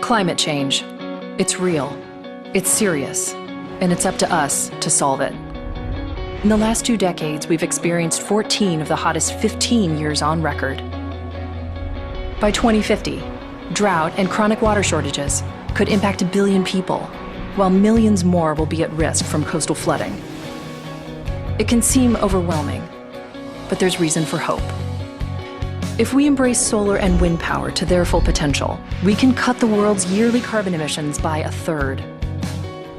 Climate change. It's real, it's serious, and it's up to us to solve it. In the last 2 decades, we've experienced 14 of the hottest 15 years on record. By 2050, drought and chronic water shortages could impact 1 billion people, while millions more will be at risk from coastal flooding. It can seem overwhelming, but there's reason for hope. If we embrace solar and wind power to their full potential, we can cut the world's yearly carbon emissions by 1/3.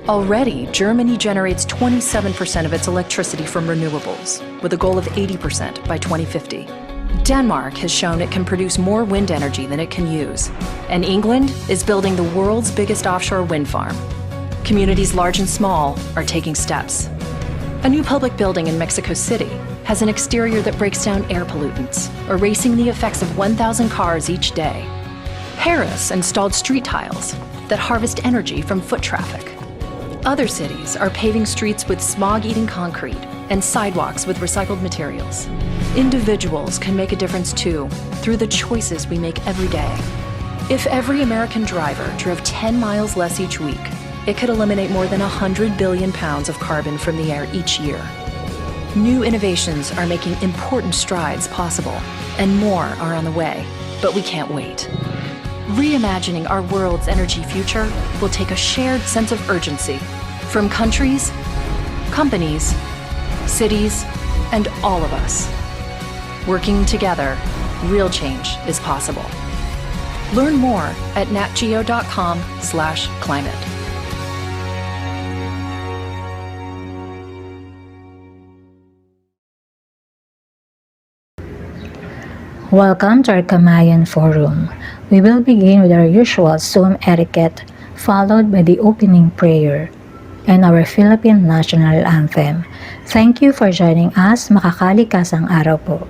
Already, Germany generates 27% of its electricity from renewables, with a goal of 80% by 2050. Denmark has shown it can produce more wind energy than it can use, and England is building the world's biggest offshore wind farm. Communities large and small are taking steps. A new public building in Mexico City has an exterior that breaks down air pollutants, erasing the effects of 1,000 cars each day. Paris installed street tiles that harvest energy from foot traffic. Other cities are paving streets with smog-eating concrete and sidewalks with recycled materials. Individuals can make a difference too, through the choices we make every day. If every American driver drove 10 miles less each week, it could eliminate more than 100 billion pounds of carbon from the air each year. New innovations are making important strides possible, and more are on the way, but we can't wait. Reimagining our world's energy future will take a shared sense of urgency from countries, companies, cities, and all of us. Working together, real change is possible. Learn more at natgeo.com/climate. Welcome to our Kamayan Forum. We will begin with our usual Zoom etiquette, followed by the opening prayer and our Philippine National Anthem. Thank you for joining us. Makakalikasang araw po.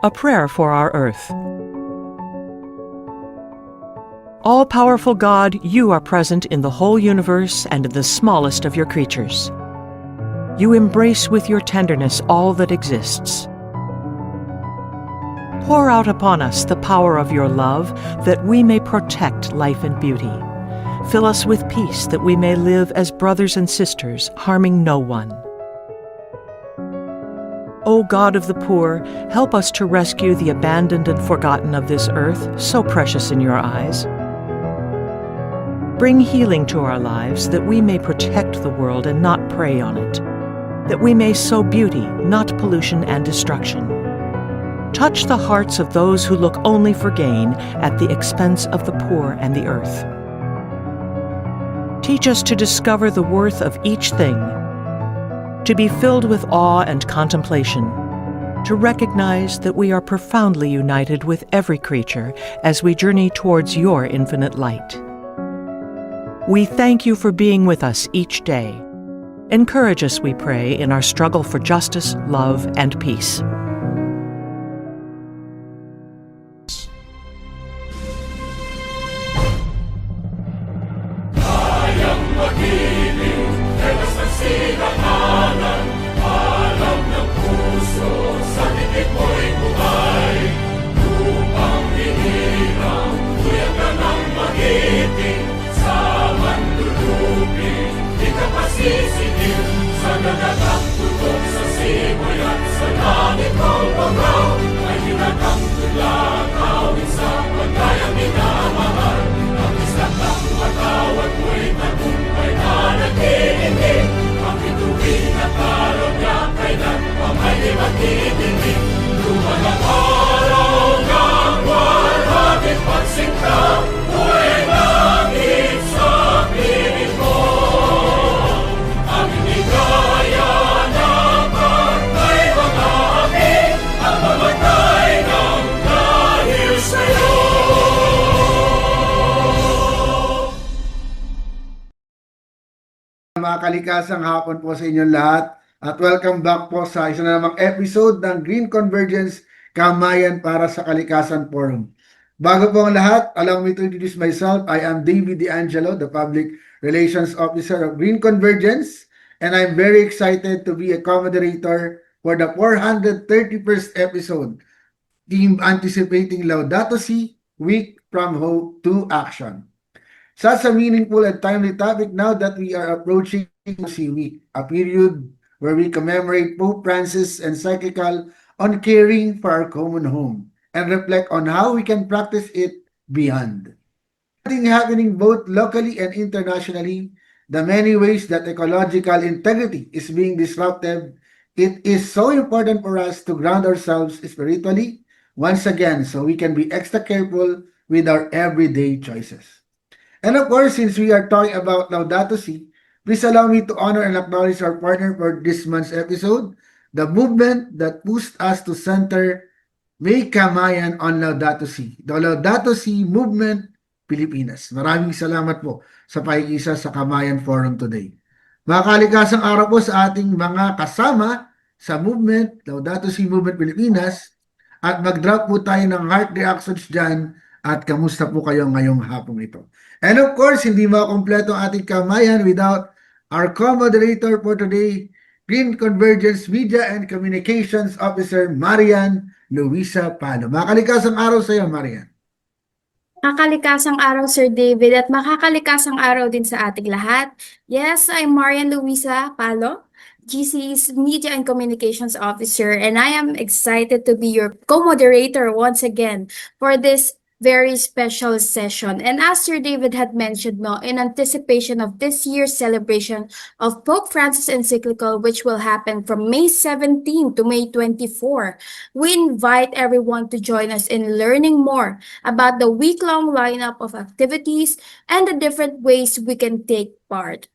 A prayer for our earth. All-powerful God, you are present in the whole universe and in the smallest of your creatures. You embrace with your tenderness all that exists. Pour out upon us the power of your love, that we may protect life and beauty. Fill us with peace, that we may live as brothers and sisters, harming no one. O God of the poor, help us to rescue the abandoned and forgotten of this earth, so precious in your eyes. Bring healing to our lives, that we may protect the world and not prey on it, that we may sow beauty, not pollution and destruction. Touch the hearts of those who look only for gain at the expense of the poor and the earth. Teach us to discover the worth of each thing, to be filled with awe and contemplation, to recognize that we are profoundly united with every creature as we journey towards your infinite light. We thank you for being with us each day. Encourage us, we pray, in our struggle for justice, love, and peace. Sa manlulupi, Mga kalikasang hapon po sa inyong lahat at welcome back po sa isa na namang episode ng Green Convergence Kamayan para sa Kalikasan Forum. Bago po ang lahat, allow me to introduce myself. I am David D'Angelo, the Public Relations Officer of Green Convergence, and I'm very excited to be a co-moderator for the 431st episode, Team Anticipating Laudato Si, Week from Hope to Action. Such a meaningful and timely topic now that we are approaching Sea Week, a period where we commemorate Pope Francis' encyclical on caring for our common home and reflect on how we can practice it beyond. Something happening both locally and internationally, the many ways that ecological integrity is being disrupted, it is so important for us to ground ourselves spiritually once again so we can be extra careful with our everyday choices. And of course, since we are talking about Laudato Si, please allow me to honor and acknowledge our partner for this month's episode, the movement that pushed us to center May Kamayan on Laudato Si, the Laudato Si Movement Pilipinas. Maraming salamat po sa pakikisa sa Kamayan Forum today. Mga kalikasang araw po sa ating mga kasama sa movement, Laudato Si Movement Pilipinas, at mag-drop po tayo ng heart reactions dyan at kamusta po kayo ngayong hapong ito. And of course, hindi makumpleto ang ating kamayan without our co-moderator for today, Green Convergence Media and Communications Officer, Marian Luisa Pano. Makalikasang araw sa iyo, Marian. Makakalikasang araw, Sir David, at makakalikasang araw din sa ating lahat. Yes, I'm Marian Luisa Palo, GC's Media and Communications Officer, and I am excited to be your co-moderator once again for this very special session. And as Sir David had mentioned, no, in anticipation of this year's celebration of Pope Francis encyclical, which will happen from May 17 to May 24, we invite everyone to join us in learning more about the week-long lineup of activities and the different ways we can take part.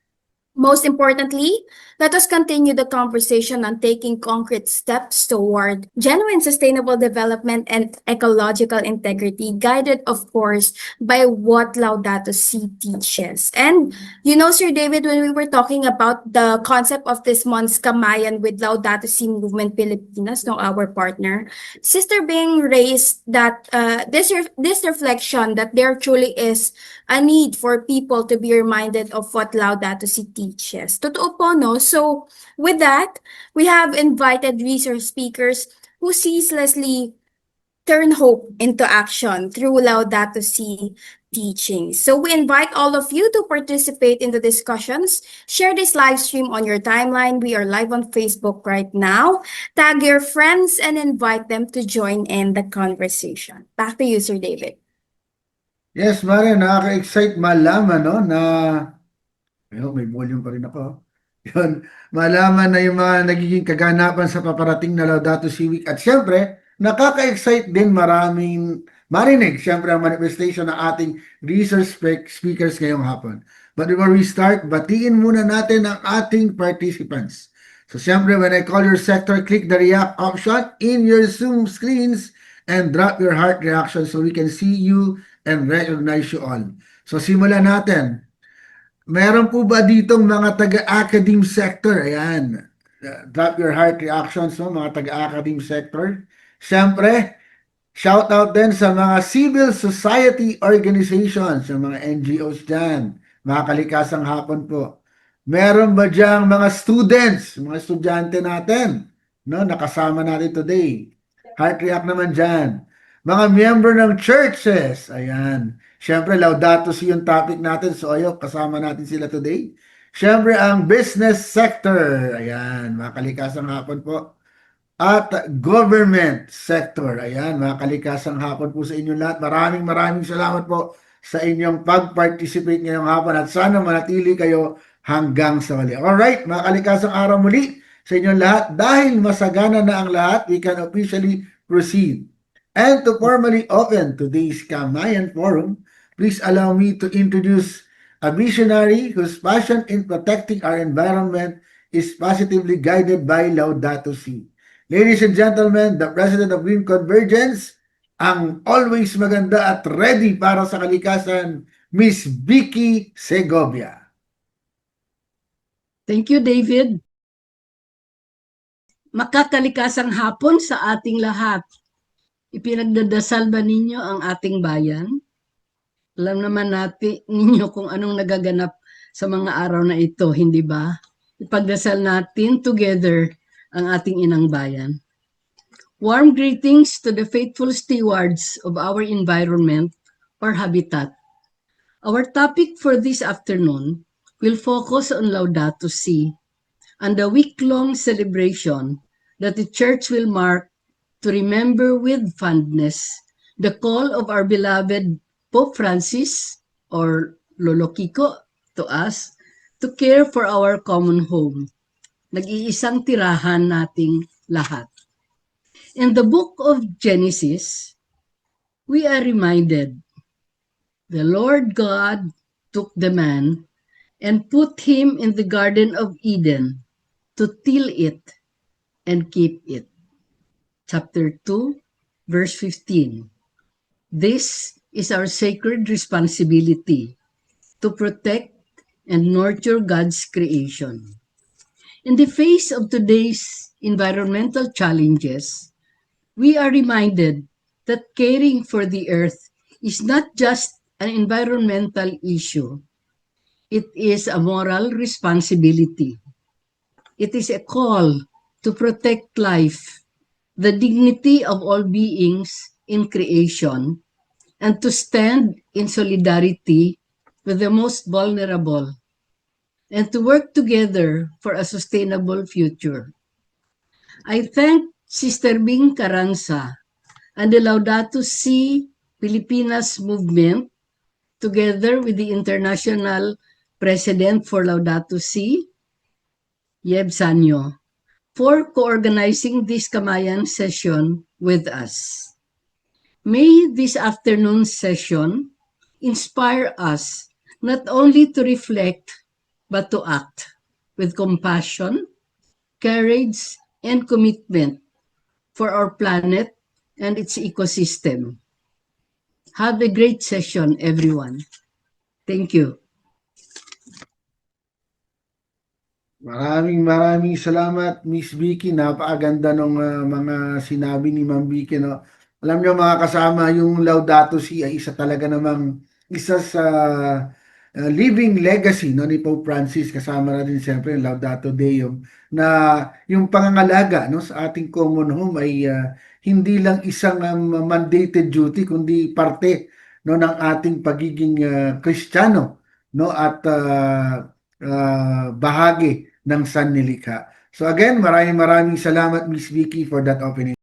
Most importantly, let us continue the conversation on taking concrete steps toward genuine sustainable development and ecological integrity, guided, of course, by what Laudato Si teaches. And you know, Sir David, when we were talking about the concept of this month's Kamayan with Laudato Si Movement Pilipinas, no, our partner, Sister Bing raised that this reflection that there truly is a need for people to be reminded of what Laudato Si teaches. Totoo po, no? So, with that, we have invited resource speakers who ceaselessly turn hope into action through Laudato Si teachings. So, we invite all of you to participate in the discussions. Share this live stream on your timeline. We are live on Facebook right now. Tag your friends and invite them to join in the conversation. Back to you, Sir David. Yes, Marian, nakaka-excite malaman, no, na ayun, may volume pa rin ako. Yun, malaman na yung mga nagiging kaganapan sa paparating na Laudato Si Week. At syempre, nakaka-excite din maraming marinig, syempre, ang manifestation ng ating resource speakers ngayong hapon. But before we start, batiin muna natin ang ating participants. So syempre, when I call your sector, click the react option in your Zoom screens and drop your heart reaction so we can see you and recognize you all. So simulan natin. Meron po ba ditong mga taga-academe sector? Ayan. Drop your heart reactions, no? Mga taga-academe sector. Siyempre, shout out din sa mga civil society organizations, sa mga NGOs dyan. Mga kalikasang hapon po. Meron ba dyan mga students, mga estudyante natin, no? Nakasama natin today. Heart react naman dyan. Mga member ng churches, ayan. Siyempre, Laudato Si yung topic natin. So, ayun, kasama natin sila today. Siyempre, ang business sector. Ayan, mga kalikasang hapon po. At government sector. Ayan, mga kalikasang hapon po sa inyo lahat. Maraming salamat po sa inyong pag-participate ngayong hapon. At sana manatili kayo hanggang sa wali. Alright, mga kalikasang araw muli. sa inyong lahat. Dahil masagana na ang lahat, we can officially proceed. And to formally open today's Kamayan Forum, please allow me to introduce a visionary whose passion in protecting our environment is positively guided by Laudato Si. Ladies and gentlemen, the President of Green Convergence, ang always maganda at ready para sa kalikasan, Miss Vicky Segovia. Thank you, David. Makakalikasang hapon sa ating lahat. Ipinagdadasal ba ninyo ang ating bayan? Alam naman natin ninyo kung anong nagaganap sa mga araw na ito, hindi ba? Ipagdasal natin together ang ating inang bayan. Warm greetings to the faithful stewards of our environment or habitat. Our topic for this afternoon will focus on Laudato Si and the week-long celebration that the Church will mark to remember with fondness the call of our beloved Pope Francis or Lolo Kiko to us to care for our common home. Nag-iisang tirahan nating lahat. In the book of Genesis, we are reminded the Lord God took the man and put him in the Garden of Eden to till it and keep it. Chapter 2, verse 15. This is our sacred responsibility to protect and nurture God's creation. In the face of today's environmental challenges, we are reminded that caring for the earth is not just an environmental issue. It is a moral responsibility. It is a call to protect life, the dignity of all beings in creation, and to stand in solidarity with the most vulnerable, and to work together for a sustainable future. I thank Sister Bing Carranza and the Laudato Si Pilipinas movement, together with the International President for Laudato Si, Yeb Sanyo, for co-organizing this Kamayan session with us. May this afternoon's session inspire us not only to reflect, but to act with compassion, courage, and commitment for our planet and its ecosystem. Have a great session, everyone. Thank you. Maraming salamat, Miss Vicky. Napakaganda ng mga sinabi ni Ma'am Vicky. No? Alam niyo mga kasama, yung Laudato Si ay isa sa living legacy no, ni Pope Francis. Kasama na din siyempre yung Laudato Deum na yung pangangalaga no, sa ating common home ay hindi lang isang mandated duty kundi parte no, ng ating pagiging Kristiyano no, at bahagi ng sannilikha. So again, maraming salamat Miss Vicky for that opening.